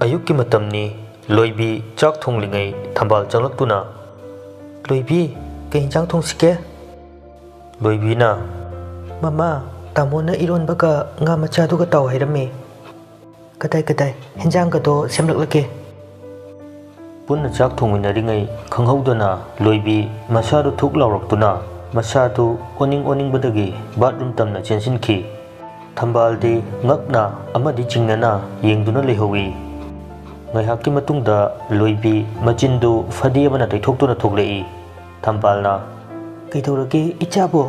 ꯑꯌꯨꯛꯀꯤ ꯃꯇꯝꯅꯤ ꯂꯣꯏꯕꯤ ꯆꯥꯛ ꯊꯣꯡꯂꯤꯉꯩ ꯊꯝꯕꯥꯜ ꯆꯪꯂꯛꯇꯨꯅ ꯂꯣꯏꯕꯤ ꯀꯩ ꯏꯟꯖꯥꯡ ꯊꯣꯡꯁꯤꯒꯦ? ꯂꯣꯏꯕꯤꯅ ꯃꯃꯥ ꯇꯥꯃꯣꯅ ꯏꯔꯣꯟꯕꯒ ꯉꯥ ꯃꯆꯥꯗꯨꯒ ꯇꯥꯎ ꯍꯥꯏꯔꯝꯃꯦ꯫ ꯀꯗꯥꯏ ꯍꯦꯟꯖꯥꯡꯒꯗꯣ ꯁꯦꯝꯂꯛꯂꯒꯦ꯫ ꯄꯨꯟꯅ ꯆꯥꯛ ꯊꯣꯡꯃꯤꯟꯅꯔꯤꯉꯩ ꯈꯪꯍꯧꯗꯅ ꯂꯣꯏꯕꯤ ꯃꯁꯥꯗꯨ ꯊꯨꯛ ꯂꯥꯎꯔꯛꯇꯨꯅ ꯃꯁꯥꯗꯨ ꯑꯣꯅꯤꯡꯕꯗꯒꯤ ꯕꯥꯠꯔꯨꯝ ꯇꯝꯅ ꯆꯦꯟꯁꯤꯟꯈꯤ꯫ ꯊꯝꯕꯥꯜꯗꯤ ꯉꯛꯅ ꯑꯃꯗꯤ ꯆꯤꯡꯅꯅ ꯌꯦꯡꯗꯨꯅ ꯂꯩꯍꯧꯏ꯫ ꯉꯥꯏꯍꯥꯛꯀꯤ ꯃꯇꯨꯡꯗ ꯂꯣꯏꯕꯤ ꯃꯆꯤꯟꯗꯨ ꯐꯗꯤ ꯑꯃꯅ ꯇꯩꯊꯣꯛꯇꯨꯅ ꯊꯣꯛꯂꯛꯏ꯫ ꯊꯝꯕꯥꯜꯅ ꯀꯩꯗꯧꯔꯒꯦ ꯏꯆꯥꯕꯣ?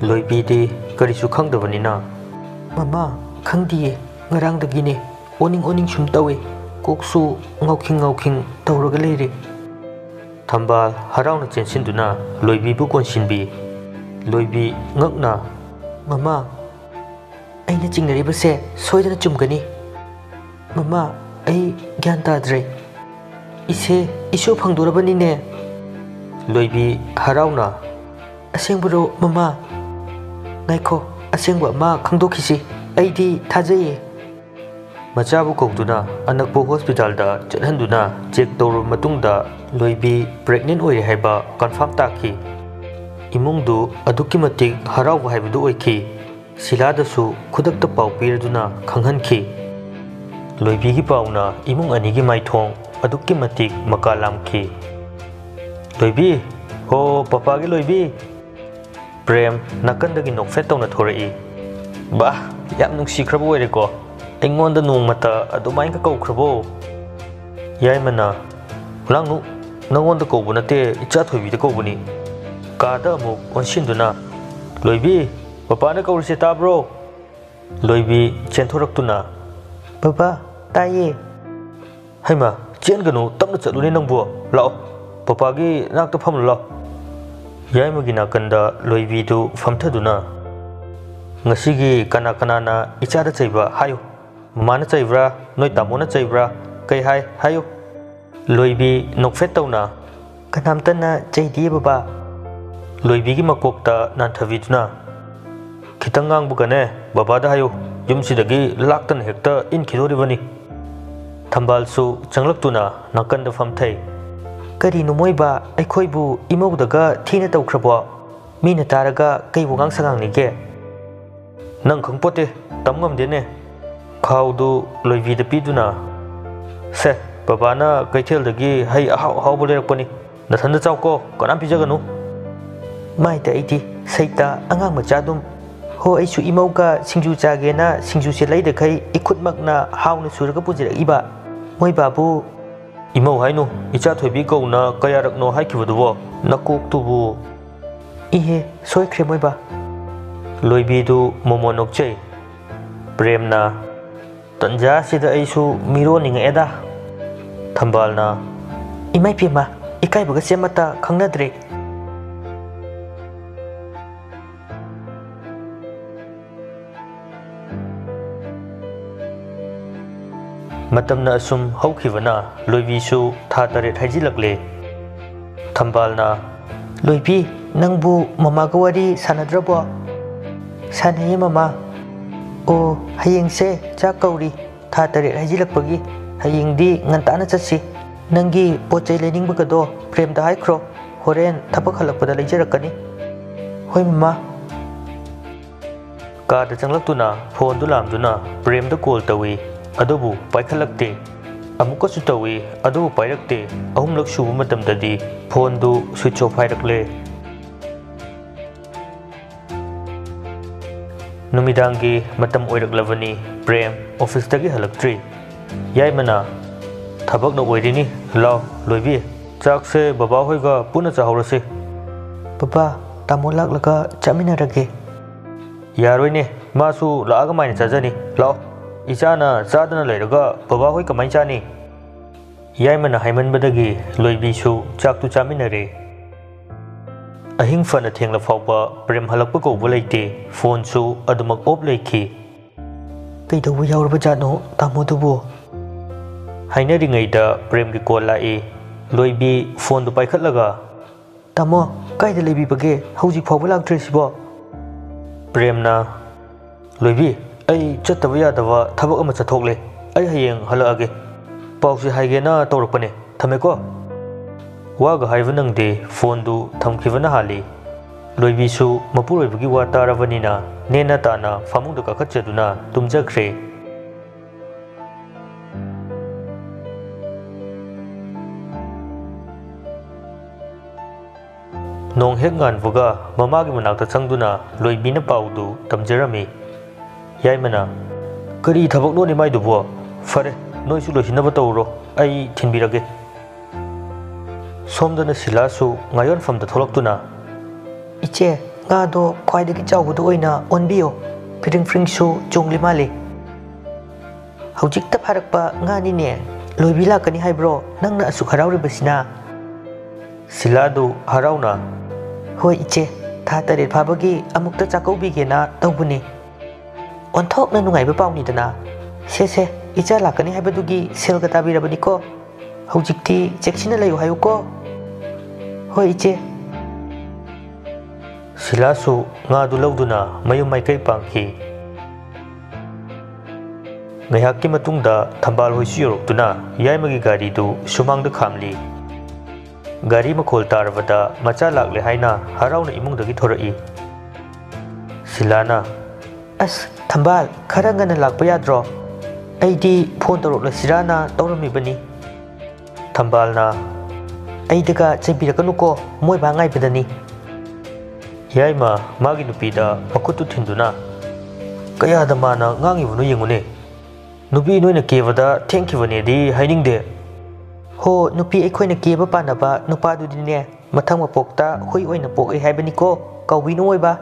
ꯂꯣꯏꯕꯤꯗꯤ ꯀꯔꯤꯁꯨ ꯈꯪꯗꯕꯅꯤꯅ ꯃꯃꯥ ꯈꯪꯗꯤꯌꯦ ꯉꯔꯥꯡꯗꯒꯤꯅꯦ ꯑꯣꯅꯤꯡ ꯁꯨꯝ ꯇꯧꯋꯦ ꯀꯣꯛꯁꯨ ꯉꯥꯎꯈꯤꯡ ꯇꯧꯔꯒ ꯂꯩꯔꯦ꯫ ꯊꯝꯕꯥꯜ ꯍꯔꯥꯎꯅ ꯆꯦꯟꯁꯤꯟꯗꯨꯅ ꯂꯣꯏꯕꯤꯕꯨ ꯀꯣꯟꯁꯤꯟꯕꯤ꯫ ꯂꯣꯏꯕꯤ ꯉꯛꯅ ꯃꯃꯥ ꯑꯩꯅ ꯆꯤꯡꯅꯔꯤꯕꯁꯦ ꯁꯣꯏꯗꯅ ꯆꯨꯝꯒꯅꯤ꯫ ꯃꯃꯥ ꯑꯩ ꯒ꯭ꯌꯥꯟ ꯇꯥꯗ꯭ꯔꯦ ꯏꯁꯦ ꯏꯁꯨ ꯐꯪꯗꯣꯔꯕꯅꯤꯅꯦ꯫ ꯂꯣꯏꯕꯤ ꯍꯔꯥꯎꯅ ꯑꯁꯦꯡꯕꯔꯣ ꯃꯃꯥ? ꯉꯥꯏꯈꯣ ꯑꯁꯦꯡꯕ ꯑꯃ ꯈꯪꯗꯣꯛꯈꯤꯁꯤ ꯑꯩꯗꯤ ꯊꯥꯖꯩꯌꯦ꯫ ꯃꯆꯥꯕꯨ ꯀꯧꯗꯨꯅ ꯑꯅꯛꯄ ꯍꯣꯁꯄꯤꯇꯥꯜꯗ ꯆꯠꯍꯟꯗꯨꯅ ꯆꯦꯛ ꯇꯧꯔꯕ ꯃꯇꯨꯡꯗ ꯂꯣꯏꯕꯤ ꯄ꯭ꯔꯦꯒꯅꯦꯟ ꯑꯣꯏꯔꯦ ꯍꯥꯏꯕ ꯀꯟꯐꯥꯔꯝ ꯇꯥꯈꯤ꯫ ꯏꯃꯨꯡꯗꯨ ꯑꯗꯨꯛꯀꯤ ꯃꯇꯤꯛ ꯍꯔꯥꯎꯕ ꯍꯥꯏꯕꯗꯨ ꯑꯣꯏꯈꯤ꯫ ꯁꯤꯂꯥꯗꯁꯨ ꯈꯨꯗꯛꯇ ꯄꯥꯎ ꯄꯤꯔꯗꯨꯅ ꯈꯪꯍꯟꯈꯤ꯫ ꯂꯣꯏꯕꯤꯒꯤ ꯄꯥꯎꯅ ꯏꯃꯨꯡ ꯑꯅꯤꯒꯤ ꯃꯥꯏꯊꯣꯡ ꯑꯗꯨꯛꯀꯤ ꯃꯇꯤꯛ ꯃꯀꯥ ꯂꯥꯝꯈꯤ꯫ ꯂꯣꯏꯕꯤ ꯍꯣ ꯄꯄꯥꯒꯤ ꯂꯣꯏꯕꯤ! ꯄ꯭ꯔꯦꯝ ꯅꯥꯀꯟꯗꯒꯤ ꯅꯣꯛꯐꯦꯠ ꯇꯧꯅ ꯊꯣꯔꯛꯏ꯫ ꯕꯥ ꯌꯥꯝ ꯅꯨꯡꯁꯤꯈ꯭ꯔꯕ ꯑꯣꯏꯔꯦꯀꯣ ꯑꯩꯉꯣꯟꯗ ꯅꯣꯡꯃꯇ ꯑꯗꯨꯃꯥꯏꯅꯒ ꯀꯧꯈ꯭ꯔꯕꯣ? ꯌꯥꯏꯃꯅ ꯂꯥꯡꯅꯨ ꯅꯪꯉꯣꯟꯗ ꯀꯧꯕ ꯅꯠꯇꯦ ꯏꯆꯥ ꯊꯣꯏꯕꯤꯗ ꯀꯧꯕꯅꯤ꯫ ꯀꯥꯗ ꯑꯃꯨꯛ ꯑꯣꯟꯁꯤꯟꯗꯨꯅ ꯂꯣꯏꯕꯤ ꯄꯄꯥꯅ ꯀꯧꯔꯤꯁꯦ ꯇꯥꯕ꯭ꯔꯣ? ꯂꯣꯏꯕꯤ ꯆꯦꯟꯊꯣꯔꯛꯇꯨꯅ ꯕꯕꯥ ꯇꯥꯏꯌꯦ꯫ ꯍꯩꯃꯥ ꯆꯦꯟꯒꯅꯨ ꯇꯞꯅ ꯆꯠꯂꯨꯅꯦ ꯅꯪꯕꯨ ꯂꯥꯛꯑꯣ ꯄꯄꯥꯒꯤ ꯅꯥꯛꯇ ꯐꯝꯂꯨ ꯂꯥꯎ꯫ ꯌꯥꯏꯃꯒꯤ ꯅꯥꯀꯟꯗ ꯂꯣꯏꯕꯤꯗꯨ ꯐꯝꯊꯗꯨꯅ ꯉꯁꯤꯒꯤ ꯀꯅꯥꯅ ꯏꯆꯥꯗ ꯆꯩꯕ ꯍꯥꯏꯌꯨ? ꯃꯃꯥꯅ ꯆꯩꯕ꯭ꯔꯥ ꯅꯣꯏ ꯇꯥꯃꯣꯅ ꯆꯩꯕ꯭ꯔꯥ ꯀꯩ ꯍꯥꯏꯌꯨ? ꯂꯣꯏꯕꯤ ꯅꯣꯛꯐꯦꯠ ꯇꯧꯅ ꯀꯅꯥꯝꯇꯅ ꯆꯩꯗꯤꯌꯦ ꯕꯕꯥ꯫ ꯂꯣꯏꯕꯤꯒꯤ ꯃꯀꯣꯛꯇ ꯅꯥꯟꯊꯕꯤꯗꯨꯅ ꯈꯤꯇꯪ ꯉꯥꯡꯕꯒꯅꯦ ꯕꯕꯥꯗ ꯍꯥꯏꯌꯨ ꯌꯨꯝꯁꯤꯗꯒꯤ ꯂꯥꯛꯇꯅ ꯍꯦꯛꯇ ꯏꯟꯈꯤꯗꯣꯔꯤꯕꯅꯤ꯫ ꯊꯝꯕꯥꯜꯁꯨ ꯆꯪꯂꯛꯇꯨꯅ ꯅꯥꯀꯟꯗ ꯐꯝꯊꯩ꯫ ꯀꯔꯤꯅꯣ ꯃꯣꯏꯕꯥ ꯑꯩꯈꯣꯏꯕꯨ ꯏꯃꯧꯗꯒ ꯊꯤꯅ ꯇꯧꯈ꯭ꯔꯕꯣ? ꯃꯤꯅ ꯇꯥꯔꯒ ꯀꯩ ꯋꯥꯉꯥꯡ ꯁꯉꯥꯡꯅꯤꯒꯦ? ꯅꯪ ꯈꯪꯄꯣꯠꯇꯦ ꯇꯝ ꯉꯝꯗꯦꯅꯦ꯫ ꯈꯥꯎꯗꯨ ꯂꯣꯏꯕꯤꯗ ꯄꯤꯗꯨꯅ ꯁꯦ ꯕꯕꯥꯅ ꯀꯩꯊꯦꯜꯗꯒꯤ ꯍꯩ ꯑꯍꯥꯎꯕ ꯂꯩꯔꯛꯄꯅꯤ ꯅꯊꯟꯗ ꯆꯥꯎꯀꯣ ꯀꯅꯥꯝ ꯄꯤꯖꯒꯅꯨ꯫ ꯃꯥꯏꯗ ꯑꯩꯗꯤ ꯁꯩꯇ ꯑꯉꯥꯡ ꯃꯆꯥꯗꯨꯝ ꯍꯣ ꯑꯩꯁꯨ ꯏꯃꯧꯒ ꯁꯤꯡꯖꯨ ꯆꯥꯒꯦꯅ ꯁꯤꯡꯖꯨꯁꯦ ꯂꯩꯔꯈꯩꯏꯈꯨꯠꯃꯛꯅ ꯍꯥꯎꯅ ꯁꯨꯔꯒ ꯄꯨꯖꯔꯛꯏꯕ ꯃꯣꯏ ꯕꯥꯕꯨ ꯏꯃꯧ ꯍꯥꯏꯅꯨ ꯏꯆꯥ ꯊꯣꯏꯕꯤ ꯀꯧꯅ ꯀꯌꯥꯔꯛꯅꯣ ꯍꯥꯏꯈꯤꯕꯗꯨꯕꯣ ꯅꯀꯣꯛꯇꯨꯕꯨ꯫ ꯏꯍꯦ ꯁꯣꯏꯈ꯭ꯔꯦ ꯃꯣꯏꯕꯥ꯫ ꯂꯣꯏꯕꯤꯗꯨ ꯃꯣꯃꯣ ꯅꯣꯛꯆꯩ꯫ ꯄ꯭ꯔꯦꯝꯅ ꯇꯟꯖꯥꯁꯤꯗ ꯑꯩꯁꯨ ꯃꯤꯔꯣꯟꯅꯤꯡꯉꯛꯑꯦꯗ꯫ ꯊꯝꯕꯥꯜꯅ ꯏꯃꯥꯏꯄꯦꯝꯃ ꯏꯀꯥꯏꯕꯒꯁꯦ ꯑꯃꯠꯇ ꯈꯪꯅꯗ꯭ꯔꯦ꯫ ꯃꯇꯝꯅ ꯑꯁꯨꯝ ꯍꯧꯈꯤꯕꯅ ꯂꯣꯏꯕꯤꯁꯨ ꯊꯥ 8 ꯍꯥꯏꯖꯤꯜꯂꯛꯂꯦ꯫ ꯊꯝꯕꯥꯜꯅ ꯂꯣꯏꯕꯤ ꯅꯪꯕꯨ ꯃꯃꯥꯒ ꯋꯥꯔꯤ ꯁꯥꯟꯅꯗ꯭ꯔꯕꯣ? ꯁꯥꯟꯅꯩꯌꯦ ꯃꯃꯥ꯫ ꯑꯣ ꯍꯌꯦꯡꯁꯦ ꯆꯥꯛ ꯀꯧꯔꯤ ꯊꯥ 8 ꯍꯥꯏꯖꯤꯜꯂꯛꯄꯒꯤ ꯍꯌꯦꯡꯗꯤ ꯉꯟꯇꯥꯅ ꯆꯠꯁꯤ꯫ ꯅꯪꯒꯤ ꯄꯣꯠ ꯆꯩ ꯂꯩꯅꯤꯡꯕꯒꯗꯣ ꯄ꯭ꯔꯦꯝꯗ ꯍꯥꯏꯈ꯭ꯔꯣ ꯍꯣꯔꯦꯟ ꯊꯕꯛ ꯍꯜꯂꯛꯄꯗ ꯂꯩꯖꯔꯛꯀꯅꯤ꯫ ꯍꯣꯏ ꯃꯃꯥ꯫ ꯀꯥꯗ ꯆꯪꯂꯛꯇꯨꯅ ꯐꯣꯟꯗꯨ ꯂꯥꯝꯗꯨꯅ ꯄ꯭ꯔꯦꯝꯗ ꯀꯣꯜ ꯇꯧꯏ ꯑꯗꯨꯕꯨ ꯄꯥꯏꯈꯠꯂꯛꯇꯦ꯫ ꯑꯃꯨꯛꯀꯁꯨ ꯇꯧꯏ ꯑꯗꯨꯕꯨ ꯄꯥꯏꯔꯛꯇꯦ꯫ ꯑꯍꯨꯝꯂꯛ ꯁꯨꯕ ꯃꯇꯝꯗꯗꯤ ꯐꯣꯟꯗꯨ ꯁ꯭ꯋꯤꯆ ꯑꯣꯐ ꯍꯥꯏꯔꯛꯂꯦ꯫ ꯅꯨꯃꯤꯗꯥꯡꯒꯤ ꯃꯇꯝ ꯑꯣꯏꯔꯛꯂꯕꯅꯤ ꯄ꯭ꯔꯦꯝ ꯑꯣꯐꯤꯁꯇꯒꯤ ꯍꯜꯂꯛꯇ꯭ꯔꯤ꯫ ꯌꯥꯏꯃꯅ ꯊꯕꯛꯅ ꯑꯣꯏꯔꯤꯅꯤ ꯂꯥꯎ ꯂꯣꯏꯕꯤ ꯆꯥꯛꯁꯦ ꯕꯕꯥꯍꯣꯏꯒ ꯄꯨꯟꯅ ꯆꯥꯍꯧꯔꯁꯤ꯫ ꯕꯕꯥ ꯇꯥꯃꯣ ꯂꯥꯛꯂꯒ ꯆꯥꯃꯤꯟꯅꯔꯒꯦ꯫ ꯌꯥꯔꯣꯏꯅꯦ ꯃꯥꯁꯨ ꯂꯥꯛꯑꯒ ꯃꯥꯏꯅ ꯆꯥꯖꯅꯤ ꯂꯥꯛꯑꯣ ꯏꯆꯥꯅ ꯆꯥꯗꯅ ꯂꯩꯔꯒ ꯕꯕꯥꯍꯣꯏ ꯀꯃꯥꯏꯅ ꯆꯥꯅꯤ? ꯌꯥꯏꯃꯅ ꯍꯥꯏꯃꯟꯕꯗꯒꯤ ꯂꯣꯏꯕꯤꯁꯨ ꯆꯥꯛꯇꯨ ꯆꯥꯃꯤꯟꯅꯔꯦ꯫ ꯑꯍꯤꯡ ꯐꯅ ꯊꯦꯡꯂ ꯐꯥꯎꯕ ꯄ꯭ꯔꯦꯝ ꯍꯜꯂꯛꯄ ꯀꯧꯕ ꯂꯩꯇꯦ꯫ ꯐꯣꯟꯁꯨ ꯑꯗꯨꯃꯛ ꯑꯣꯐ ꯂꯩꯈꯤ꯫ ꯀꯩꯗꯧꯕ ꯌꯥꯎꯔꯕꯖꯥꯠꯅꯣ ꯇꯥꯃꯣꯗꯨꯕꯨ? ꯍꯥꯏꯅꯔꯤꯉꯩꯗ ꯄ꯭ꯔꯦꯝꯒꯤ ꯀꯣꯜ ꯂꯥꯛꯏ꯫ ꯂꯣꯏꯕꯤ ꯐꯣꯟꯗꯨ ꯄꯥꯏꯈꯠꯂꯒ ꯇꯥꯃꯣ ꯀꯥꯏꯗ ꯂꯩꯕꯤꯕꯒꯦ ꯍꯧꯖꯤꯛ ꯐꯥꯎꯕ ꯂꯥꯛꯇ꯭ꯔꯤꯁꯤꯕꯣ? ꯄ꯭ꯔꯦꯝꯅ ꯂꯣꯏꯕꯤ ꯑꯩ ꯆꯠꯇꯕ ꯌꯥꯗꯕ ꯊꯕꯛ ꯑꯃ ꯆꯠꯊꯣꯛꯂꯦ ꯑꯩ ꯍꯌꯦꯡ ꯍꯜꯂꯛꯑꯒꯦ पाउसे हाइगेना तौरपने थमेको वागा हाइव नंगदे फोन दु थमखिबना हाली लोइबीसु मपुरोइबगी वा तारबनिना नेना ताना फामुंग काखचदुना तुमजख्रे नोंग हेक गानबुगा ममागी मनाक्ता चंगदुना लोइबीना पाउदु तमजरमी याइमना करी थबक नोनि माइदुबो फरे नोइसु लोइसिनबा तौरो आई थिनबिरगे सोमदना सिलासु ngayon famda tholakतुना इचे गादो ख्वाइदगी चाउबदो ओइना ओनबियो फिरिंग फ्रिंगसु चोंगलि माले हौजिकता फारकपा गानिने लोइबी लाकनि हाइब्रो नंगना असु हराउरिबसिना सिलादु हराउना होय इचे था तरेट फाबगी अमुक्ता चाकौबिगेना तौबुनि ओंथोकना नुंगाइबा पाउनिदना सेसे इचा लाकनि हाइबदुगी सेलगा ताबिरबनिको हौजिकती चेक्सिना लयु हायुको होय इचे सिलासु ngadu lauduna mayum maikai pangki ngayakki matungda thambal hoisi yorokduna yaimagi gari du sumangda khamli gari makhol tarwada macha lakle haina harauna imungdagi thorai silana अस थंबाल खरंगन लाकपा याद्रो अइदी फोन तौरक लसिराना तौरमिबनी थंबालना अइदगा चेबिरकनुको मोय बांगाइबदनी याइमा मागी नुपीदा मखुतु थिंदुना कयादा माना ngangibuनु yengune nupi noina kebada thengkhibane hainingde हो नुपी अखोइना केबा पानबा नुपादुदिने मथंग मपोक्ता हुई ओइना पोक हाइबनिको कौबिनु ओइबा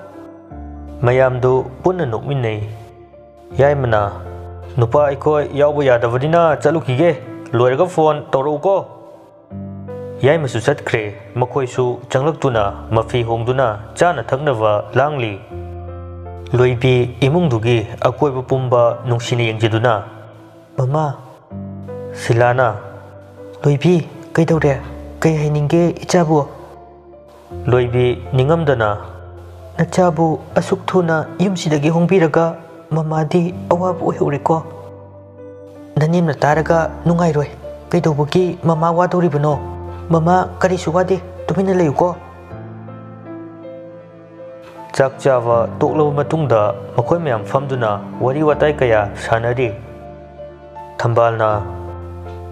mayamdu punna nokminnei yaimana nupa aikoi yauba yadabadina chalukige loiraga phone tauruko yaimasu chatkre makhoisu changlaktuna mafi hongduna chana thaknava langli loibi imungdugi akoiba pumba nungsine yengjiduna mama silana लोइबी कईदौरे कई हाइनिंगे इचाबु लोइबी निंगमदना नचाबु असुक थुना युमसिदगी होंबिरगा Mamadi अवाबु ओइहौरेको ननेमना तारगा नुंगाइरोय कईदौबगी mama वादौरिबनो mama करिसु वादे तुमिना लयुको चाक चावा तोकलबा मतुंगदा मखोय मयाम famduna wari watai kaya sanari थंबालना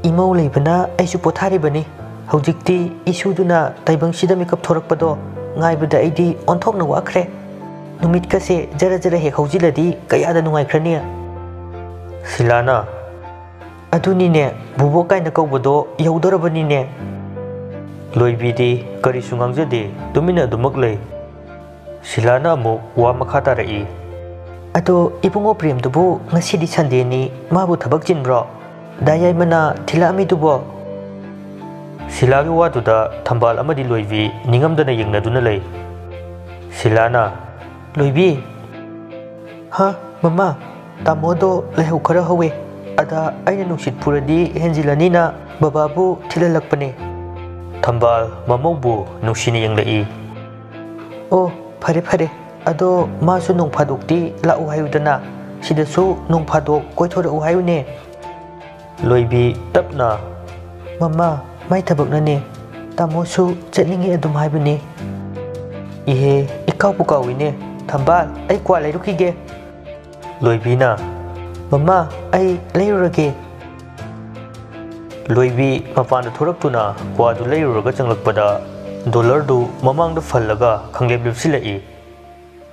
इमौ लेबना आइसु पोथारिबनी हौजिकती इशुदुना ताइबंगसिदा मेकअप थोरकपदो ngaibada aidi onthokna wakhre numit kase jara jara he khौजिलदी कयादा नुंगाइख्रनी silana अदुनिने बुबो काइना कौबदो यौदरबनिने लोइबीदी करी सुंगांगजदे तुमिना दुमक लई silana mu wa makha tarai अदो Ibungo प्रेमदुबु ngasiदी संडेनी माबु थबक जिनब्रो दायाइमना थिलामिदुबो silagi waduda thambal amadi loibi ningamdana yengnaduna lei silana लोइबी हा ममा तामोदो लेहु खरा हवे अदा आइना नुसित पुरदी हेंजिलानीना बाबाबु थिललकपने थंबाल ममौबु नुसिने yenglai ओ फरे फरे अदो मासु नों फादोक्ती लाउ हायुदना सिदसु नों फादोक कोइथोरउ हायुने लोइबी तपना ममा माइ थबकनने तामोसु चटनिंगे अदुम हाइबने इहे इकाउपु काविने थंबाल आई क्वा लेरुखिगे लोइबीना ममा आई लेरुरगे लोइबी मपान थोरक्तुना क्वादु लेरुरगा चंगलकपदा डॉलर दु ममांगदा फल्लगा खंगलेब लिपसिलई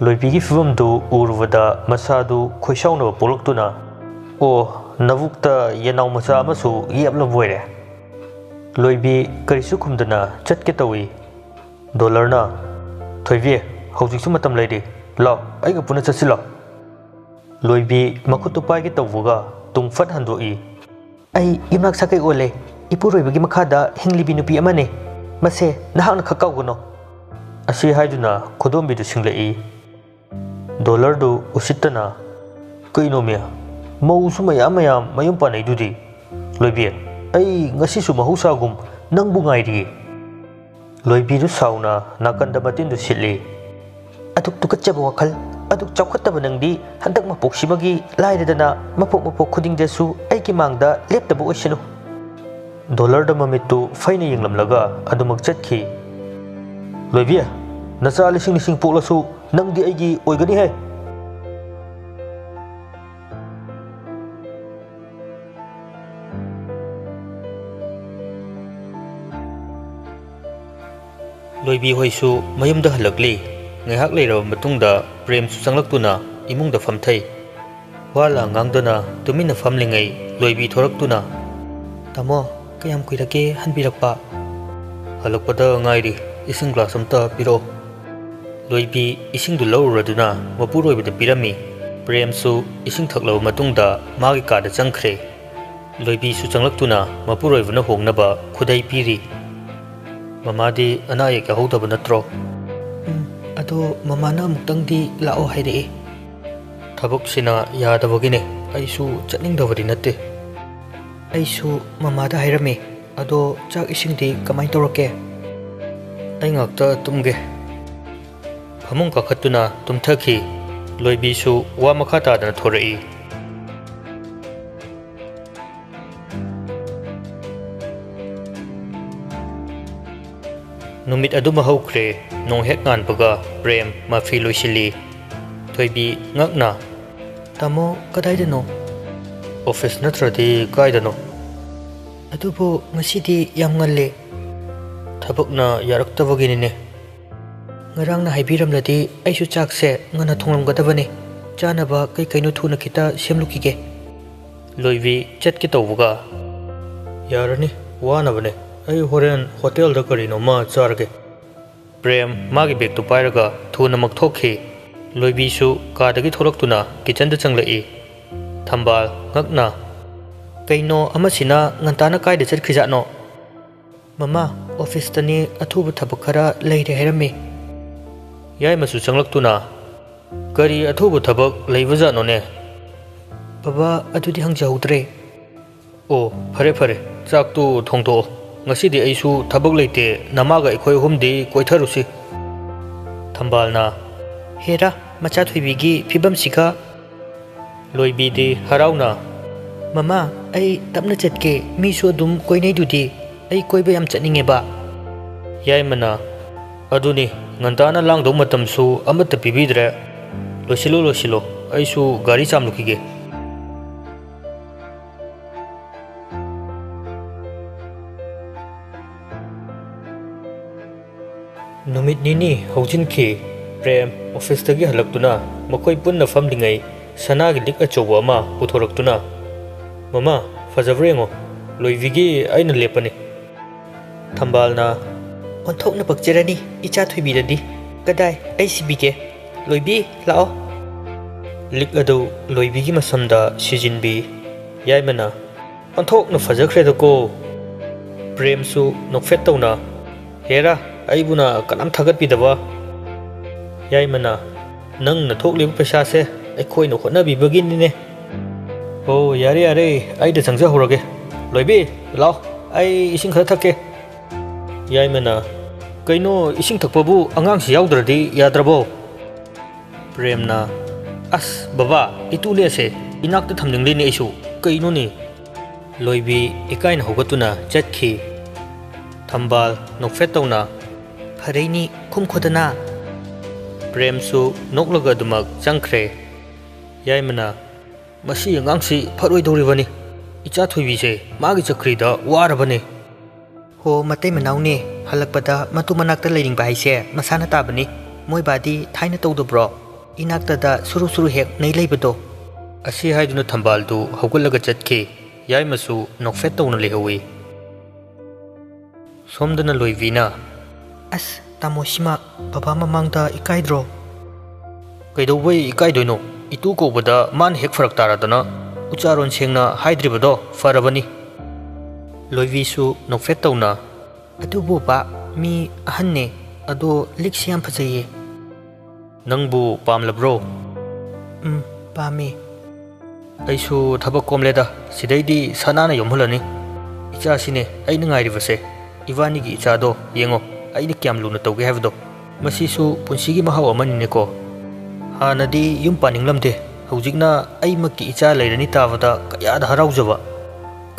लोइबीगी फिवमदु उरुवदा मसादु खोइसाउनबा पोलक्तुना ओ नबुक्ता येनाउ मचा अमसु येबलबोइरे लोइबी करिसु खुमदना चटके तवी डॉलरना थोइबी हौजिकसु मतम लैदि लाउ आइगा पुना चसिलो लोइबी मखुतु पाइगे तवुगा तुंग फट हंदोई आई इमनाक सकै ओले इपुरोइबगी मखादा हिंगलिबी नुपी अमने मसे नहांना खकाउगनो असी हाइदुना खोदोमबिदु सिंगलई डॉलर दु उसितना कइनोमिया मौसु मयाम मयुम पानैदुदी लोइबी आई ngasisu mahusagum nangbu ngairi लोइबी दु साउना नाकंदा मतिंदु सिटली अदुक तुकच्चब वखल अदुक चौखत्तब नंगदी हंदक मपोक्सिमगी लाइरदना मपोक खुदिंगदसु आइकी मांगदा लेप्तब ओइसनु ꯗꯣꯂꯔꯗ ꯃꯃꯤꯠꯇꯨ ꯐꯩꯅ ꯌꯦꯡꯂꯝꯂꯒ ꯑꯗꯨꯃꯛ ꯆꯠꯈꯤ꯫ ꯂꯣꯏꯕꯤ, ꯅꯆꯥ ꯂꯤꯁꯤꯡ ꯄꯣꯛꯂꯁꯨ ꯅꯪꯗꯤ ꯑꯩꯒꯤ ꯑꯣꯏꯒꯅꯤꯍꯦ꯫ ꯂꯣꯏꯕꯤ ꯍꯣꯏꯁꯨ ꯃꯌꯨꯝꯗ ꯍꯜꯂꯛꯂꯤ꯫ ꯉꯥꯏꯍꯥꯛ ꯂꯩꯔꯕ ꯃꯇꯨꯡꯗ ꯄ꯭ꯔꯦꯝꯁꯨ ꯆꯪꯂꯛꯇꯨꯅ ꯏꯃꯨꯡꯗ ꯐꯝꯊꯩ꯫ ꯋꯥ ꯂꯥꯡ ꯉꯥꯡꯗꯅ ꯇꯨꯃꯤꯟꯅ ꯐꯝꯂꯤꯉꯩ ꯂꯣꯏꯕꯤ ꯊꯣꯔꯛꯇꯨꯅ, ꯇꯥꯃꯣ, ꯀꯌꯥꯝ ꯀꯨꯏꯔꯒꯦ ꯍꯟꯕꯤꯔꯛꯄ? ꯍꯜꯂꯛꯄꯗ ꯉꯥꯏꯔꯤ, ꯏꯁꯤꯡ ꯒ꯭ꯂꯥꯁ ꯑꯃꯇ ꯄꯤꯔꯛꯑꯣ꯫ ꯂꯣꯏꯕꯤ ꯏꯁꯤꯡꯗꯨ ꯂꯧꯔꯨꯔꯗꯨꯅ ꯃꯄꯨꯔꯣꯏꯕꯗ ꯄꯤꯔꯝꯃꯤ꯫ ꯄ꯭ꯔꯦꯝꯁꯨ ꯏꯁꯤꯡ ꯊꯛꯂꯕ ꯃꯇꯨꯡꯗ ꯃꯥꯒꯤ ꯀꯥꯗ ꯆꯪꯈ꯭ꯔꯦ꯫ ꯂꯣꯏꯕꯤꯁꯨ ꯆꯪꯂꯛꯇꯨꯅ ꯃꯄꯨꯔꯣꯏꯕꯅ ꯍꯣꯡꯅꯕ ꯈꯨꯗꯩ ꯄꯤꯔꯤ꯫ ꯃꯃꯥꯗꯤ ꯑꯅꯥ ꯑꯌꯦꯛ ꯌꯥꯎꯍꯧꯗꯕ ꯅꯠꯇ꯭ꯔꯣ? ꯑꯗꯣ ꯃꯃꯥꯅ ꯑꯃꯨꯛꯇꯪꯗꯤ ꯂꯥꯛꯑꯣ ꯍꯥꯏꯔꯛꯑꯦ꯫ ꯊꯕꯛꯁꯤꯅ ꯌꯥꯗꯕꯒꯤꯅꯦ, ꯑꯩꯁꯨ ꯆꯠꯅꯤꯡꯗꯕꯗꯤ ꯅꯠꯇꯦ꯫ ꯑꯩꯁꯨ ꯃꯃꯥꯗ ꯍꯥꯏꯔꯝꯃꯦ꯫ ꯑꯗꯣ ꯆꯥꯛ ꯏꯁꯤꯡꯗꯤ ꯀꯃꯥꯏ ꯇꯧꯔꯛꯀꯦ? ꯑꯩ ꯉꯥꯛꯇ ꯇꯨꯝꯒꯦ꯫ ꯐꯃꯨꯡ ꯀꯥꯈꯠꯇꯨꯅ ꯇꯨꯝꯊꯈꯤ꯫ ꯂꯣꯏꯕꯤꯁꯨ ꯋꯥ ꯃꯈꯥ ꯇꯥꯗꯅ ꯊꯣꯔꯛꯏ꯫ ꯅꯨꯃꯤꯠ ꯑꯗꯨꯃ ꯍꯧꯈ꯭ꯔꯦ꯫ ꯅꯣꯡ ꯍꯦꯛ ꯉꯥꯟꯕꯒ ꯄ꯭ꯔꯦꯝ ꯃꯐꯤ ꯂꯣꯏꯁꯤꯜꯂꯤ꯫ ꯊꯣꯏꯕꯤ ꯉꯛꯅ, ꯇꯥꯃꯣ, ꯀꯗꯥꯏꯗꯅꯣ? ꯑꯣꯐꯤꯁ ꯅꯠꯇ꯭ꯔꯗꯤ ꯀꯥꯏꯗꯅꯣ? ꯑꯗꯨꯕꯨ ꯉꯁꯤꯗꯤ ꯌꯥꯝ ꯉꯜꯂꯦ꯫ ꯊꯕꯛꯅ ꯌꯥꯔꯛꯇꯕꯒꯤꯅꯤꯅꯦ꯫ ꯉꯔꯥꯡꯅ ꯍꯥꯏꯕꯤꯔꯝꯂꯗꯤ ꯑꯩꯁꯨ ꯆꯥꯛꯁꯦ ꯉꯟꯅ ꯊꯣꯡꯂꯝꯒꯗꯕꯅꯦ꯫ ꯆꯥꯅꯕ ꯀꯩꯅꯣ ꯊꯨꯅ ꯈꯤꯇ ꯁꯦꯝꯂꯨꯈꯤꯒꯦ꯫ ꯂꯣꯏꯕꯤ ꯆꯠꯀꯦ ꯇꯧꯕꯒ, ꯌꯥꯔꯅꯤ, ꯋꯥꯅꯕꯅꯦ, ꯑꯩ ꯍꯣꯔꯦꯟ ꯍꯣꯇꯦꯜꯗ ꯀꯔꯤꯅꯣꯝꯃ ꯆꯥꯔꯒꯦ꯫ ꯄ꯭ꯔꯦꯝ ꯃꯥꯒꯤ ꯕꯦꯒꯇꯨ ꯄꯥꯏꯔꯒ ꯊꯨꯅꯃꯛ ꯊꯣꯛꯈꯤ꯫ ꯂꯣꯏꯕꯤꯁꯨ ꯀꯥꯗꯒꯤ ꯊꯣꯛꯂꯛꯇꯨꯅ ꯀꯤꯆꯟꯗ ꯆꯪꯂꯛꯏ꯫ ꯊꯝꯕꯥꯜ ꯉꯛꯅ, ꯀꯩꯅꯣ ꯑꯃꯁꯤꯅ ꯉꯟꯇꯥꯅ ꯀꯥꯏꯗ ꯆꯠꯈ꯭ꯔꯤꯖꯥꯠꯅꯣ? ꯃꯃꯥ, ꯑꯣꯐꯤꯁꯇꯅꯤ ꯑꯊꯨꯕ ꯊꯕꯛ ꯈꯔ ꯂꯩꯔꯦ ꯍꯥꯏꯔꯝꯃꯦ꯫ ꯌꯥꯏꯃꯁꯨ ꯆꯪꯂꯛꯇꯨꯅ, ꯀꯔꯤ ꯑꯊꯨꯕ ꯊꯕꯛ ꯂꯩꯕꯖꯥꯠꯅꯣꯅꯦ? ꯕꯕꯥ, ꯑꯗꯨꯗꯤ ꯍꯪꯖꯍꯧꯗ꯭ꯔꯦ꯫ ꯑꯣ, ꯐꯔꯦ ꯐꯔꯦ, ꯆꯥꯛꯇꯨ ꯊꯣꯡꯗꯣꯛꯑꯣ꯫ ꯉꯁꯤꯗꯤ ꯑꯩꯁꯨ ꯊꯕꯛ ꯂꯩꯇꯦ, ꯅꯃꯥꯒ ꯑꯩꯈꯣꯏ ꯑꯍꯨꯝꯗꯤ ꯀꯣꯏꯊꯔꯨꯁꯤ꯫ ꯊꯝꯕꯥꯜꯅ, ꯍꯦꯔꯥ, ꯃꯆꯥ ꯊꯣꯏꯕꯤꯒꯤ ꯐꯤꯕꯝꯁꯤꯒ! ꯂꯣꯏꯕꯤꯗꯤ ꯍꯔꯥꯎꯅ, ꯃꯃꯥ, ꯑꯩ ꯇꯞꯅ ꯆꯠꯀꯦ, ꯃꯤꯁꯨ ꯑꯗꯨꯝ ꯀꯣꯏꯅꯩꯗꯨꯗꯤ, ꯑꯩ ꯀꯣꯏꯕ ꯌꯥꯝ ꯆꯠꯅꯤꯡꯉꯦꯕ꯫ ꯌꯥꯏꯃꯅ, ꯑꯗꯨꯅꯤ, ꯉꯟꯇꯥꯅ ꯂꯥꯡꯗꯧ ꯃꯇꯝꯁꯨ ꯑꯃꯠꯇ ꯄꯤꯕꯤꯗ꯭ꯔꯦ꯫ ꯂꯣꯏꯁꯤꯜꯂꯣ, ꯑꯩꯁꯨ ꯒꯥꯔꯤ ꯆꯥꯝꯂꯨꯈꯤꯒꯦ꯫ ꯅꯨꯃꯤꯠ ꯅꯤꯅꯤ ꯍꯧꯖꯤꯟꯈꯤ꯫ ꯄ꯭ꯔꯦꯝ ꯑꯣꯐꯤꯁꯇꯒꯤ ꯍꯜꯂꯛꯇꯨꯅ ꯃꯈꯣꯏ ꯄꯨꯟꯅ ꯐꯝꯂꯤꯉꯩ ꯁꯅꯥꯒꯤ ꯂꯤꯛ ꯑꯆꯧꯕ ꯑꯃ ꯄꯨꯊꯣꯔꯛꯇꯨꯅ, ꯃꯃꯥ, ꯐꯖꯕ꯭ꯔꯥ ꯌꯦꯡꯉꯣ, ꯂꯣꯏꯕꯤꯒꯤ ꯑꯩꯅ ꯂꯦꯞꯄꯅꯤ꯫ ꯊꯝꯕꯥꯜꯅ, ꯑꯣꯟꯊꯣꯛꯅ ꯄꯛꯆꯔꯅꯤ ꯏꯆꯥ ꯊꯣꯏꯕꯤꯗꯗꯤ꯫ ꯀꯗꯥꯏ, ꯑꯩ ꯁꯤꯕꯤꯒꯦ꯫ ꯂꯣꯏꯕꯤ, ꯂꯥꯛꯑꯣ꯫ ꯂꯤꯛ ꯑꯗꯨ ꯂꯣꯏꯕꯤꯒꯤ ꯃꯁꯝꯗ ꯁꯤꯖꯤꯟꯕꯤ꯫ ꯌꯥꯏꯃꯅ, ꯑꯣꯟꯊꯣꯛꯅ ꯐꯖꯈ꯭ꯔꯦꯗꯀꯣ꯫ ꯄ꯭ꯔꯦꯝꯁꯨ ꯅꯣꯛꯐꯦꯠ ꯇꯧꯅ, ꯍꯦꯔꯥ, ꯑꯩꯕꯨꯅ ꯀꯅꯥꯝ ꯊꯥꯒꯠꯄꯤꯗꯕ꯫ ꯌꯥꯏꯃꯅ, ꯅꯪꯅ ꯊꯣꯛꯂꯤꯕ ꯄꯩꯁꯥꯁꯦ ꯑꯩꯈꯣꯏꯅ ꯍꯣꯠꯅꯕꯤꯕꯒꯤꯅꯤꯅꯦ꯫ ꯑꯣ, ꯌꯥꯔꯦ, ꯑꯩꯗ ꯆꯪꯖꯍꯧꯔꯒꯦ꯫ ꯂꯣꯏꯕꯤ, ꯂꯥꯛꯑꯣ, ꯑꯩ ꯏꯁꯤꯡ ꯈꯔ ꯊꯛꯀꯦ꯫ ꯌꯥꯏꯃꯅ, ꯀꯩꯅꯣ, ꯏꯁꯤꯡ ꯊꯛꯄꯕꯨ ꯑꯉꯥꯡꯁꯤ ꯌꯥꯎꯗ꯭ꯔꯗꯤ ꯌꯥꯗ꯭ꯔꯕꯣ? ꯄ꯭ꯔꯦꯝꯅ, ꯑꯁ ꯕꯕꯥ, ꯏꯇꯨꯅꯦ ꯑꯁꯦ, ꯏꯅꯥꯛꯇ ꯊꯝꯅꯤꯡꯂꯤꯅꯦ ꯑꯩꯁꯨ, ꯀꯩꯅꯣꯅꯦ? ꯂꯣꯏꯕꯤ ꯏꯀꯥꯏꯅ ꯍꯧꯒꯠꯇꯨꯅ ꯆꯠꯈꯤ꯫ ꯊꯝꯕꯥꯜ ꯅꯣꯛꯐꯦꯠ ꯇꯧꯅ, ꯐꯔꯩꯅꯤ, ꯈꯨꯝꯈꯣꯗꯅ꯫ ꯄ꯭ꯔꯦꯝꯁꯨ ꯅꯣꯛꯂꯒ ꯑꯗꯨꯃꯛ ꯆꯪꯈ꯭ꯔꯦ꯫ ꯌꯥꯏꯃꯅ, ꯃꯁꯤ ꯑꯉꯥꯡꯁꯤ ꯐꯔꯣꯏꯗꯧꯔꯤꯕꯅꯤ, ꯏꯆꯥ ꯊꯣꯏꯕꯤꯁꯦ ꯃꯥꯒꯤ ꯆꯀ꯭ꯔꯤꯗ ꯋꯥꯔꯕꯅꯤ꯫ ꯍꯣ, ꯃꯇꯩ ꯃꯅꯥꯎꯅꯦ, ꯍꯜꯂꯛꯄꯗ ꯃꯇꯨ ꯃꯅꯥꯛꯇ ꯂꯩꯅꯤꯡꯕ ꯍꯥꯏꯁꯦ ꯃꯁꯥꯅ ꯇꯥꯕꯅꯤ꯫ ꯃꯣꯏ ꯕꯥꯗꯤ ꯊꯥꯏꯅ ꯇꯧꯗꯕ꯭ꯔꯣ? ꯏꯅꯥꯛꯇꯗ ꯁꯨꯔꯨ ꯍꯦꯛ ꯅꯩ ꯂꯩꯕꯗꯣ꯫ ꯑꯁꯤ ꯍꯥꯏꯗꯨꯅ ꯊꯝꯕꯥꯜꯗꯨ ꯍꯧꯒꯠꯂꯒ ꯆꯠꯈꯤ꯫ ꯌꯥꯏꯃꯁꯨ ꯅꯣꯛꯐꯦꯠ ꯇꯧꯅ ꯂꯩꯍꯧꯏ꯫ ꯁꯣꯝꯗꯅ ꯂꯣꯏꯕꯤꯅ, ꯑꯁ, ꯇꯥꯃꯣꯁꯤꯃ ꯕꯕꯥ ꯃꯃꯥꯡꯗ ꯏꯀꯥꯏꯗ꯭ꯔꯣ? ꯀꯩꯗꯧꯕꯩ ꯏꯀꯥꯏꯗꯣꯏꯅꯣ? ꯏꯇꯨ ꯀꯧꯕꯗ ꯃꯥꯅ ꯍꯦꯛ ꯐꯔꯛ ꯇꯥꯔꯗꯅ ꯎꯆꯥꯔꯣꯟ ꯁꯦꯡꯅ ꯍꯥꯏꯗ꯭ꯔꯤꯕꯗꯣ ꯐꯔꯕꯅꯤ꯫ ꯂꯣꯏꯕꯤꯁꯨ ꯅꯣꯛꯐꯦꯠ ꯇꯧꯅ, ꯑꯗꯨꯕꯨ ꯕꯥ, ꯃꯤ ꯑꯍꯟꯅꯦ, ꯑꯗꯣ ꯂꯤꯛꯁꯤ ꯌꯥꯝ ꯐꯖꯩꯌꯦ꯫ ꯅꯪꯕꯨ ꯄꯥꯝꯂꯕ꯭ꯔꯣ? ꯄꯥꯝꯃꯦ꯫ ꯑꯩꯁꯨ ꯊꯕꯛ ꯀꯣꯝꯂꯦꯗ, ꯁꯤꯗꯩꯗꯤ ꯁꯅꯥꯅ ꯌꯣꯝꯍꯜꯂꯅꯤ꯫ ꯏꯆꯥꯁꯤꯅꯦ ꯑꯩꯅ ꯉꯥꯏꯔꯤꯕꯁꯦ, ꯏꯕꯥꯅꯤꯒꯤ ꯏꯆꯥꯗꯣ ꯌꯦꯡꯉꯣ, ꯑꯩꯅ ꯀꯌꯥꯝ ꯂꯨꯅ ꯇꯧꯒꯦ ꯍꯥꯏꯕꯗꯣ꯫ ꯃꯁꯤꯁꯨ ꯄꯨꯟꯁꯤꯒꯤ ꯃꯍꯥꯎ ꯑꯃꯅꯤꯅꯦꯀꯣ꯫ ꯍꯥꯟꯅꯗꯤ ꯌꯨꯝ ꯄꯥꯅꯤꯡꯂꯝꯗꯦ, ꯍꯧꯖꯤꯛꯅ ꯑꯩꯃꯛꯀꯤ ꯏꯆꯥ ꯂꯩꯔꯅꯤ ꯇꯥꯕꯗ ꯀꯌꯥꯗ ꯍꯔꯥꯎꯖꯕ꯫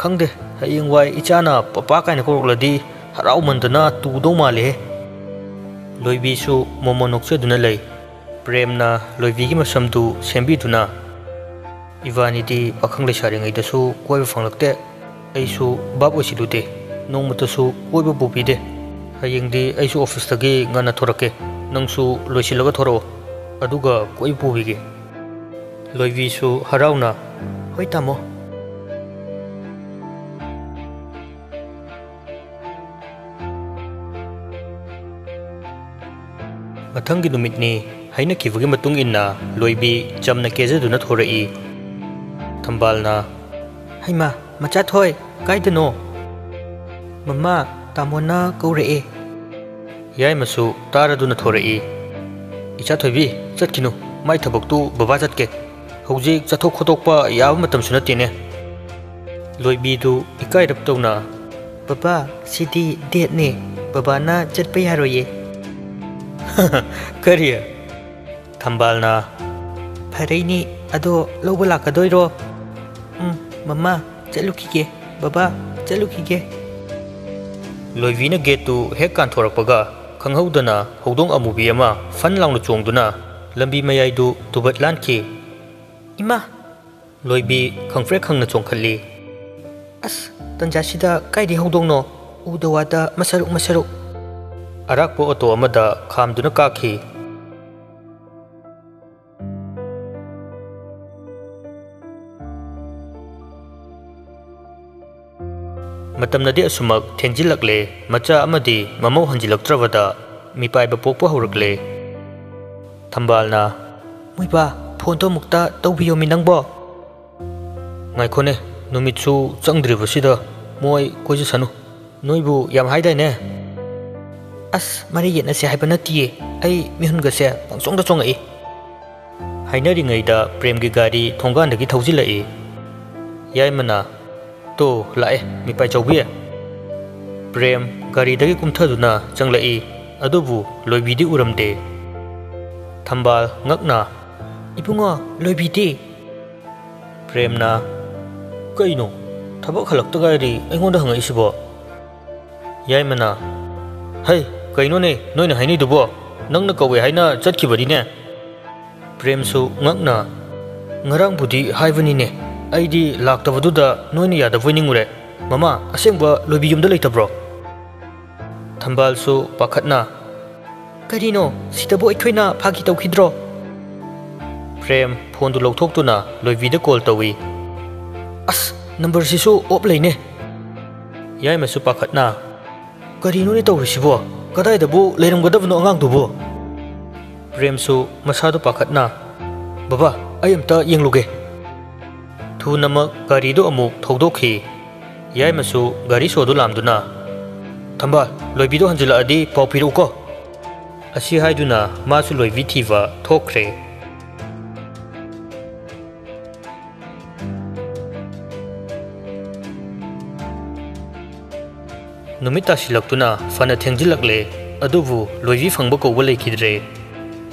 ꯈꯪꯗꯦ, ꯍꯌꯦꯡꯋꯥꯏ ꯏꯆꯥꯅ ꯄꯄꯥ ꯀꯥꯏꯅ ꯀꯧꯔꯛꯂꯗꯤ ꯍꯔꯥꯎꯃꯟꯗꯅ ꯇꯨꯗꯧ ꯃꯥꯜꯂꯦ꯫ ꯂꯣꯏꯕꯤꯁꯨ ꯃꯣꯃꯣꯟ ꯅꯣꯛꯆꯗꯨꯅ ꯂꯩ꯫ ꯄ꯭ꯔꯦꯝꯅ ꯂꯣꯏꯕꯤꯒꯤ ꯃꯁꯝꯗꯨ ꯁꯦꯝꯕꯤꯗꯨꯅ "ꯏꯕꯥꯅꯤꯗꯤ ꯄꯥꯈꯪ ꯂꯩꯁꯥꯔꯤꯉꯩꯗꯁꯨ ꯀꯣꯏꯕ ꯐꯪꯂꯛꯇꯦ꯫ ꯑꯩꯁꯨ ꯚꯥꯞ ꯑꯣꯏꯁꯤꯜꯂꯨꯗꯦ, ꯅꯣꯡꯃꯇꯁꯨ ꯀꯣꯏꯕ ꯄꯨꯕꯤꯗꯦ꯫ ꯍꯌꯦꯡꯗꯤ ꯑꯩꯁꯨ ꯑꯣꯐꯤꯁꯇꯒꯤ ꯉꯟꯅ ꯊꯣꯔꯛꯀꯦ, ꯅꯪꯁꯨ ꯂꯣꯏꯁꯤꯜꯂꯒ ꯊꯣꯔꯛꯑꯣ, ꯑꯗꯨꯒ ꯀꯣꯏꯕ ꯄꯨꯕꯤꯒꯦ"꯫ ꯂꯣꯏꯕꯤꯁꯨ ꯍꯔꯥꯎꯅ "ꯍꯣꯏ ꯇꯥꯃꯣ"꯫ ꯃꯊꯪꯒꯤ ꯅꯨꯃꯤꯠꯅꯤ ꯍꯥꯏꯅꯈꯤꯕꯒꯤ ꯃꯇꯨꯡ ꯏꯟꯅ ꯂꯣꯏꯕꯤ ꯆꯝꯅ ꯀꯦꯖꯗꯨꯅ ꯊꯣꯔꯛꯏ꯫ ꯊꯝꯕꯥꯜꯅ "ꯍꯩꯃꯥ ꯃꯆꯥꯊꯣꯏ, ꯀꯥꯏꯗꯅꯣ?" "ꯃꯃꯥ, ꯇꯥꯃꯣꯅ ꯀꯧꯔꯛꯑꯦ"꯫ ꯌꯥꯏꯃꯁꯨ ꯇꯥꯔꯗꯨꯅ ꯊꯣꯔꯛꯏ꯫ "ꯏꯆꯥꯊꯣꯏꯕꯤ ꯆꯠꯈꯤꯅꯨ, ꯃꯥꯏ ꯊꯕꯛꯇꯨ ꯕꯕꯥ ꯆꯠꯀꯦ, ꯍꯧꯖꯤꯛ ꯆꯠꯊꯣꯛ ꯈꯣꯠꯇꯣꯛꯄ ꯌꯥꯕ ꯃꯇꯝꯁꯨ ꯅꯠꯇꯦꯅꯦ"꯫ ꯂꯣꯏꯕꯤꯗꯨ ꯏꯀꯥꯏꯔꯞ ꯇꯧꯅ "ꯕꯕꯥ, ꯁꯤꯗꯤ ꯗꯦꯠꯅꯦ, ꯕꯕꯥꯅ ꯆꯠꯄ ꯌꯥꯔꯣꯏꯌꯦ"꯫ "ꯀꯔꯤ?" ꯊꯝꯕꯥꯜꯅ "ꯐꯔꯩꯅꯤ, ꯑꯗꯣ ꯂꯧꯕ ꯂꯥꯛꯀꯗꯣꯏꯔꯣ?" "ꯃꯃꯥ, ꯆꯠꯂꯨꯈꯤꯒꯦ, ꯕꯕꯥ ꯆꯠꯂꯨꯈꯤꯒꯦ"꯫ ꯂꯣꯏꯕꯤꯅ ꯒꯦꯠꯇꯨ ꯍꯦꯛ ꯀꯥꯟꯊꯣꯔꯛꯄꯒ ꯈꯪꯍꯧꯗꯅ ꯍꯧꯗꯣꯡ ꯑꯃꯨꯕꯤ ꯑꯃ ꯐꯟ ꯂꯥꯎꯅ ꯆꯣꯡꯗꯨꯅ ꯂꯝꯕꯤ ꯃꯌꯥꯏꯗꯨ ꯇꯨꯕꯠ ꯂꯥꯟꯈꯤ꯫ "ꯏꯃꯥ"꯫ ꯂꯣꯏꯕꯤ ꯈꯪꯐ꯭ꯔꯦꯛ ꯈꯪꯅ ꯆꯣꯡꯈꯠꯂꯤ꯫ "ꯑꯁ, ꯇꯟꯖꯥꯁꯤꯗ ꯀꯥꯏꯗꯩ ꯍꯧꯗꯣꯡꯅꯣ, ꯎꯗ ꯋꯥꯗ ꯃꯁꯔꯨꯛ ꯃꯁꯔꯨꯛ"꯫ ꯑꯔꯥꯛꯄ ꯑꯣꯇꯣ ꯑꯃꯗ ꯈꯥꯝꯗꯨꯅ ꯀꯥꯈꯤ꯫ ꯃꯇꯝꯅꯗꯤ ꯑꯁꯨꯃꯛ ꯊꯦꯡꯖꯤꯜꯂꯛꯂꯦ, ꯃꯆꯥ ꯑꯃꯗꯤ ꯃꯃꯧ ꯍꯟꯖꯤꯜꯂꯛꯇ꯭ꯔꯕꯗ ꯃꯤꯄꯥꯏꯕ ꯄꯣꯛꯄ ꯍꯧꯔꯛꯂꯦ꯫ ꯊꯝꯕꯥꯜꯅ "ꯃꯣꯏꯕꯥ, ꯐꯣꯟꯗꯣ ꯑꯃꯨꯛꯇ ꯇꯧꯕꯤꯌꯣꯃꯤ ꯅꯪꯕꯣ"꯫ "ꯉꯥꯏꯈꯣꯅꯦ, ꯅꯨꯃꯤꯠꯁꯨ ꯆꯪꯗ꯭ꯔꯤꯕꯁꯤꯗ ꯃꯣꯏ ꯀꯣꯏꯖꯁꯅꯨ, ꯅꯣꯏꯕꯨ ꯌꯥꯝ ꯍꯥꯏꯗꯥꯏꯅꯦ"꯫ "ꯑꯁ, ꯃꯔꯩ ꯌꯦꯠꯅꯁꯦ ꯍꯥꯏꯕ ꯅꯠꯇꯤꯌꯦ, ꯑꯩ ꯃꯤꯍꯨꯟꯒꯁꯦ ꯄꯪꯆꯣꯡꯗ ꯆꯣꯡꯉꯛꯏ"꯫ ꯍꯥꯏꯅꯔꯤꯉꯩꯗ ꯄ꯭ꯔꯦꯝꯒꯤ ꯒꯥꯔꯤ ꯊꯣꯡꯒꯥꯟꯗꯒꯤ ꯊꯧꯖꯤꯜꯂꯛꯏ꯫ ꯌꯥꯏꯃꯅ "ꯇꯣ ꯂꯥꯛꯑꯦ ꯃꯤꯄꯥꯏ ꯆꯧꯕꯤ"꯫ ꯄ꯭ꯔꯦꯝ ꯒꯥꯔꯤꯗꯒꯤ ꯀꯨꯝꯊꯗꯨꯅ ꯆꯪꯂꯛꯏ, ꯑꯗꯨꯕꯨ ꯂꯣꯏꯕꯤꯗꯤ ꯎꯔꯝꯗꯦ꯫ ꯊꯝꯕꯥꯜ ꯉꯛꯅ "ꯏꯕꯨꯡꯉꯣ, ꯂꯣꯏꯕꯤꯗꯤ"꯫ ꯄ꯭ꯔꯦꯝꯅ "ꯀꯩꯅꯣ, ꯊꯕꯛ ꯍꯜꯂꯛꯇ ꯉꯥꯏꯔꯤ ꯑꯩꯉꯣꯟꯗ ꯍꯪꯉꯛꯏꯁꯤꯕꯣ"꯫ ꯌꯥꯏꯃꯅ "ꯍꯩ, ꯀꯩꯅꯣꯅꯦ ꯅꯣꯏꯅ ꯍꯥꯏꯅꯩꯗꯨꯕꯣ, ꯅꯪꯅ ꯀꯧꯋꯦ ꯍꯥꯏꯅ ꯆꯠꯈꯤꯕꯅꯤꯅꯦ"꯫ ꯄ꯭ꯔꯦꯝꯁꯨ ꯉꯛꯅ "ꯉꯔꯥꯡꯕꯨꯗꯤ ꯍꯥꯏꯕꯅꯤꯅꯦ, ꯑꯩꯗꯤ ꯂꯥꯛꯇꯕꯗꯨꯗ ꯅꯣꯏꯅ ꯌꯥꯗꯕꯣꯏ ꯅꯤꯡꯉꯨꯔꯦ꯫ ꯃꯃꯥ, ꯑꯁꯦꯡꯕ ꯂꯣꯏꯕꯤ ꯌꯨꯝꯗ ꯂꯩꯇꯕ꯭ꯔꯣ"꯫ ꯊꯝꯕꯥꯜꯁꯨ ꯄꯥꯈꯠꯅ "ꯀꯔꯤꯅꯣ, ꯁꯤꯗꯕꯨ ꯑꯩꯈꯣꯏꯅ ꯐꯥꯒꯤ ꯇꯧꯈꯤꯗ꯭ꯔꯣ"꯫ ꯄ꯭ꯔꯦꯝ ꯐꯣꯟꯗꯨ ꯂꯧꯊꯣꯛꯇꯨꯅ ꯂꯣꯏꯕꯤꯗ ꯀꯣꯜ ꯇꯧꯏ꯫ "ꯑꯁ, ꯅꯝꯕꯔꯁꯤꯁꯨ ꯑꯣꯞ ꯂꯩꯅꯦ"꯫ ꯌꯥꯏꯃꯁꯨ ꯄꯥꯈꯠꯅ "ꯀꯔꯤꯅꯣꯅꯦ ꯇꯧꯔꯤꯁꯤꯕꯣ, ꯀꯗꯥꯏꯗꯕꯨ ꯂꯩꯔꯝꯒꯗꯕꯅꯣ ꯑꯉꯥꯡꯗꯨꯕꯨ"꯫ ꯄ꯭ꯔꯦꯝꯁꯨ ꯃꯁꯥꯗꯨ ꯄꯥꯈꯠꯅ "ꯕꯕꯥ, ꯑꯩ ꯑꯝꯇ ꯌꯦꯡꯂꯨꯒꯦ"꯫ ꯊꯨꯅꯃꯛ ꯒꯥꯔꯤꯗꯨ ꯑꯃꯨꯛ ꯊꯧꯗꯣꯛꯈꯤ꯫ ꯌꯥꯏꯃꯁꯨ ꯒꯥꯔꯤ ꯁꯣꯗꯨ ꯂꯥꯝꯗꯨꯅ "ꯊꯝꯕꯥꯜ, ꯂꯣꯏꯕꯤꯗꯣ ꯍꯟꯖꯤꯜꯂꯛꯑꯗꯤ ꯄꯥꯎ ꯄꯤꯔꯛꯎꯀꯣ"꯫ ꯑꯁꯤ ꯍꯥꯏꯗꯨꯅ ꯃꯥꯁꯨ ꯂꯣꯏꯕꯤ ꯊꯤꯕ ꯊꯣꯛꯈ꯭ꯔꯦ꯫ ꯅꯨꯃꯤꯠ ꯇꯥꯁꯤꯜꯂꯛꯇꯨꯅ ꯐꯅ ꯊꯦꯡꯖꯤꯜꯂꯛꯂꯦ, ꯑꯗꯨꯕꯨ ꯂꯣꯏꯕꯤ ꯐꯪꯕ ꯀꯧꯕ ꯂꯩꯈꯤꯗ꯭ꯔꯦ꯫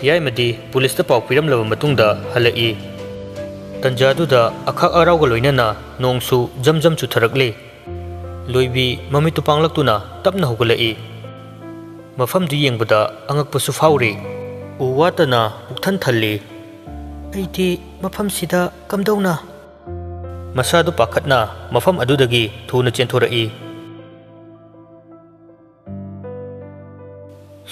ꯌꯥꯏꯃꯗꯤ ꯄꯨꯂꯤꯁꯇ ꯄꯥꯎ ꯄꯤꯔꯝꯂꯕ ꯃꯇꯨꯡꯗ ꯍꯜꯂꯛꯏ꯫ ꯇꯟꯖꯥꯗꯨꯗ ꯑꯈꯥꯛ ꯑꯔꯥꯎꯒ ꯂꯣꯏꯅꯅ ꯅꯣꯡꯁꯨ ꯖꯝ ꯖꯝ ꯆꯨꯊꯔꯛꯂꯤ꯫ ꯂꯣꯏꯕꯤ ꯃꯃꯤꯠꯇꯨ ꯄꯥꯡꯂꯛꯇꯨꯅ ꯇꯞꯅ ꯍꯧꯒꯠꯂꯛꯏ꯫ ꯃꯐꯝꯗꯨ ꯌꯦꯡꯕꯗ ꯑꯉꯛꯄꯁꯨ ꯐꯥꯎꯔꯤ꯫ ꯎ ꯋꯥꯇꯅ ꯄꯨꯛꯊꯟ ꯊꯜꯂꯤ꯫ "ꯑꯩꯗꯤ ꯃꯐꯝꯁꯤꯗ ꯀꯝꯗꯧꯅ"꯫ ꯃꯁꯥꯗꯨ ꯄꯥꯈꯠꯅ ꯃꯐꯝ ꯑꯗꯨꯗꯒꯤ ꯊꯨꯅ ꯆꯦꯟꯊꯣꯔꯛꯏ꯫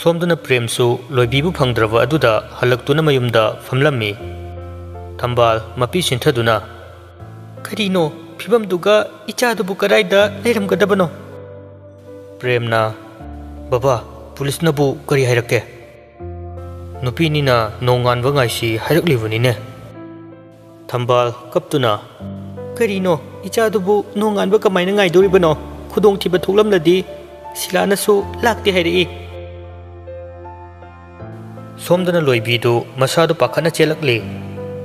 ꯁꯣꯝꯗꯅ ꯄ꯭ꯔꯦꯝꯁꯨ ꯂꯣꯏꯕꯤꯕꯨ ꯐꯪꯗ꯭ꯔꯕ ꯑꯗꯨꯗ ꯍꯜꯂꯛꯇꯨꯅ ꯃꯌꯨꯝꯗ ꯐꯝꯂꯝꯃꯤ꯫ ꯊꯝꯕꯥꯜ ꯃꯄꯤ ꯁꯤꯟꯊꯗꯨꯅ "ꯀꯔꯤꯅꯣ, ꯐꯤꯚꯝꯗꯨꯒ ꯏꯆꯥꯗꯨꯕꯨ ꯀꯗꯥꯏꯗ ꯂꯩꯔꯝꯒꯗꯕꯅꯣ"꯫ ꯄ꯭ꯔꯦꯝꯅ "ꯕꯕꯥ, ꯄꯨꯂꯤꯁꯅꯕꯨ ꯀꯔꯤ ꯍꯥꯏꯔꯛꯀꯦ"꯫ "ꯅꯨꯄꯤꯅꯤꯅ ꯅꯣꯡꯉꯥꯟꯕ ꯉꯥꯏꯁꯤ ꯍꯥꯏꯔꯛꯂꯤꯕꯅꯤꯅꯦ"꯫ ꯊꯝꯕꯥꯜ ꯀꯞꯇꯨꯅ "ꯀꯔꯤꯅꯣ, ꯏꯆꯥꯗꯨꯕꯨ ꯅꯣꯡꯉꯥꯟꯕ ꯀꯃꯥꯏꯅ ꯉꯥꯏꯗꯣꯔꯤꯕꯅꯣ, ꯈꯨꯗꯣꯡꯊꯤꯕ ꯊꯣꯛꯂꯝꯂꯗꯤ ꯁꯤꯂꯥꯅꯁꯨ ꯂꯥꯛꯇꯦ ꯍꯥꯏꯔꯛꯏ"꯫ ꯁꯣꯝꯗꯅ ꯂꯣꯏꯕꯤꯗꯨ ꯃꯁꯥꯗꯨ ꯄꯥꯈꯠꯅ ꯆꯦꯜꯂꯛꯂꯤ꯫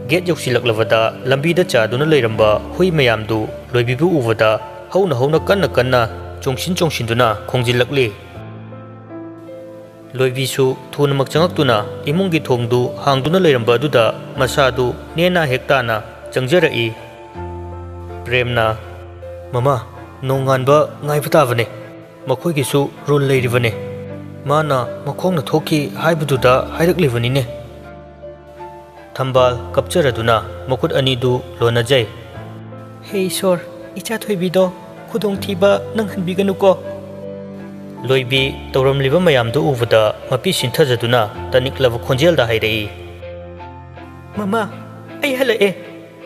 ꯒꯦꯠ ꯌꯧꯁꯤꯜꯂꯛꯂꯕꯗ ꯂꯝꯕꯤꯗ ꯆꯥꯗꯨꯅ ꯂꯩꯔꯝꯕ ꯍꯨꯏ ꯃꯌꯥꯝꯗꯨ ꯂꯣꯏꯕꯤꯕꯨ ꯎꯕꯗ ꯍꯧꯅ ꯍꯧꯅ ꯀꯟꯅ ꯀꯟꯅ ꯆꯣꯡꯁꯤꯟ ꯆꯣꯡꯁꯤꯟꯗꯨꯅ ꯈꯣꯡꯖꯤꯜꯂꯛꯂꯤ꯫ ꯂꯣꯏꯕꯤꯁꯨ ꯊꯨꯅꯃꯛ ꯆꯪꯉꯛꯇꯨꯅ ꯏꯃꯨꯡꯒꯤ ꯊꯣꯡꯗꯨ ꯍꯥꯡꯗꯨꯅ ꯂꯩꯔꯝꯕ ꯑꯗꯨꯗ ꯃꯁꯥꯗꯨ ꯅꯦꯅꯥ ꯍꯦꯛ ꯇꯥꯅ ꯆꯪꯖꯔꯛꯏ꯫ ꯄ꯭ꯔꯦꯝꯅ "ꯃꯃꯥ, ꯅꯣꯡꯉꯥꯟꯕ ꯉꯥꯏꯕ ꯇꯥꯕꯅꯦ ꯃꯈꯣꯏꯒꯤꯁꯨ ꯔꯨꯜ ꯂꯩꯔꯤꯕꯅꯦ ꯃꯥꯅ ꯃꯈꯣꯡꯅ ꯊꯣꯛꯈꯤ ꯍꯥꯏꯕꯗꯨꯗ ꯍꯥꯏꯔꯛꯂꯤꯕꯅꯤꯅꯦ ꯊꯝꯕꯥꯜ ꯀꯞꯆꯔꯗꯨꯅ ꯃꯈꯨꯠ ꯑꯅꯤꯗꯨ ꯂꯣꯟꯅꯖꯩ ꯍꯦ ꯏꯁꯣꯔ ꯏꯆꯥ ꯊꯣꯏꯕꯤꯗꯣ ꯈꯨꯗꯣꯡꯊꯤꯕ ꯅꯪꯍꯟꯕꯤꯒꯅꯨꯀꯣ ꯂꯣꯏꯕꯤ ꯇꯧꯔꯝꯂꯤꯕ ꯃꯌꯥꯝꯗꯨ ꯎꯕꯗ ꯃꯄꯤ ꯁꯤꯟꯊꯖꯗꯨꯅ ꯇꯅꯤꯛꯂꯕ ꯈꯣꯟꯖꯦꯜꯗ ꯍꯥꯏꯔꯛꯏ ꯃꯃꯥ ꯑꯩ ꯍꯜꯂꯛꯑꯦ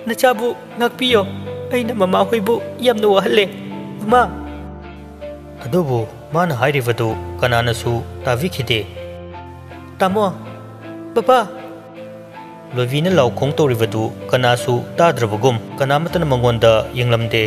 ꯅꯆꯥꯕꯨ ꯉꯥꯛꯄꯤꯌꯣ ꯑꯩꯅ ꯃꯃꯥ ꯍꯣꯏꯕꯨ ꯌꯥꯝꯅ ꯋꯥꯍꯜꯂꯦ ꯃꯃꯥ ꯑꯗꯨꯕꯨ ꯃꯥꯅ ꯍꯥꯏꯔꯤꯕꯗꯨ ꯀꯅꯥꯅꯁꯨ ꯇꯥꯕꯤꯈꯤꯗꯦ ꯇꯥꯃꯣ ꯕꯕꯥ ꯂꯣꯏꯕꯤꯅ ꯂꯥꯎꯈꯣꯡ ꯇꯧꯔꯤꯕꯗꯨ ꯀꯅꯥꯁꯨ ꯇꯥꯗ꯭ꯔꯕꯒꯨꯝ ꯀꯅꯥꯃꯠꯇꯅ ꯃꯉꯣꯟꯗ ꯌꯦꯡꯂꯝꯗꯦ